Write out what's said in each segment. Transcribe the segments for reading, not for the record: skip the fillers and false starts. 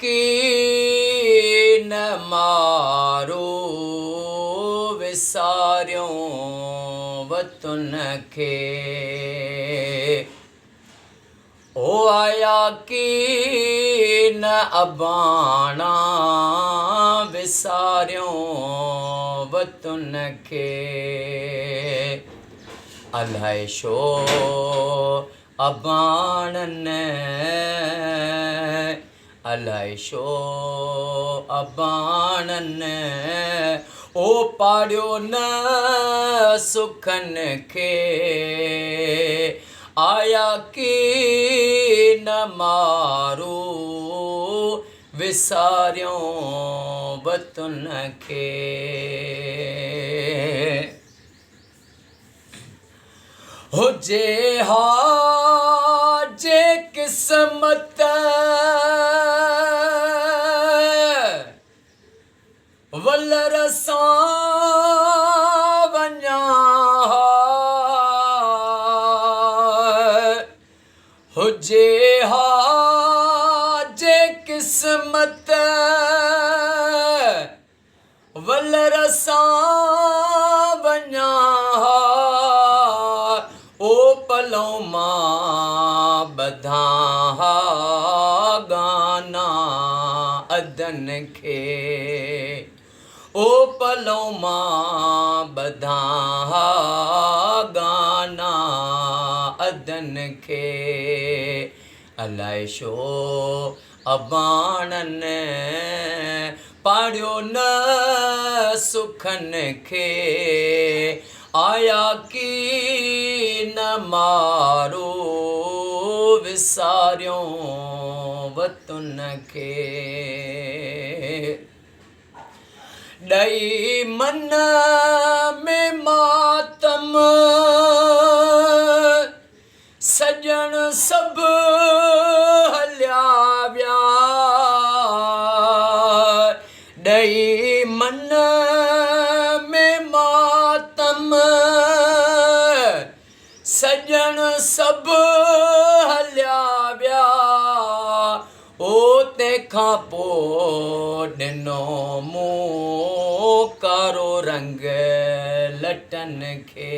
की न मारो विसारियो वतन खे ओ आया की न अबाणा विसारियो वतन खे अलाए छो अबाणनि अलाए छो अबाणनि ओ पाड़ियो न सुखनि खे आया की न मारो विसारियो वतन खे हुजे हा जे किस्मत वलर सां वञा हुजे हा जे किस्मत वलर सां वञा ओ पलों मां ॿधा गाना अदन खे ओ पलों मां ॿधा गाना अदन खे अलाए छो अबाणनि पाड़ियो न सुखनि खे आया की न मारो विसारियो वतन खे ॾई मन में मातम सजण सभु हलिया विया ॾई मन में मातम सजण सभु हलिया विया ओ तंहिंखां पोइ ॾिनो मूं कारो रंग लटनि खे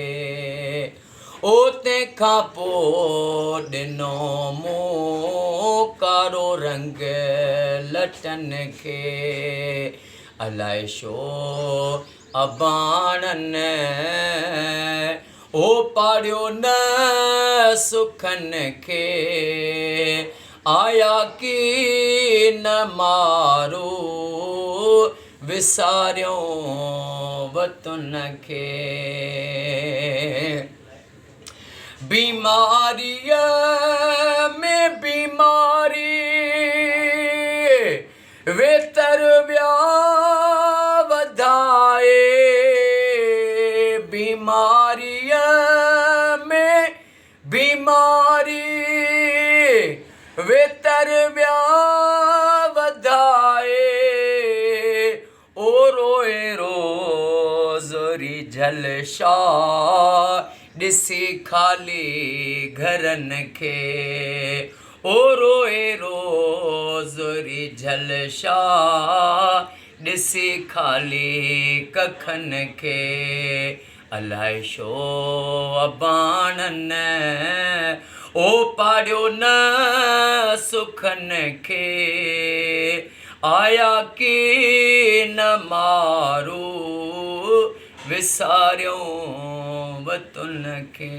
ओ तंहिंखां पोइ ॾिनो मूं कारो रंग लटनि खे अलाए छो अबाणनि ओ पाड़ियो न सुखनि खे आया की न मारो विसारियो वतन खे बीमारीअ में बीमारी वेतर विया वधाए बीमारीअ में बीमारी वेतर विया वधाए ओ रोए रोज़री झलशा ॾिसी ख़ाली घरनि खे ओ रोए रोज़री झलशा ॾिसी ख़ाली कखनि खे अलाए छो अबाणनि ओ पाड़ियो न सुखनि खे आया की न मारो विसारियो वतन खे।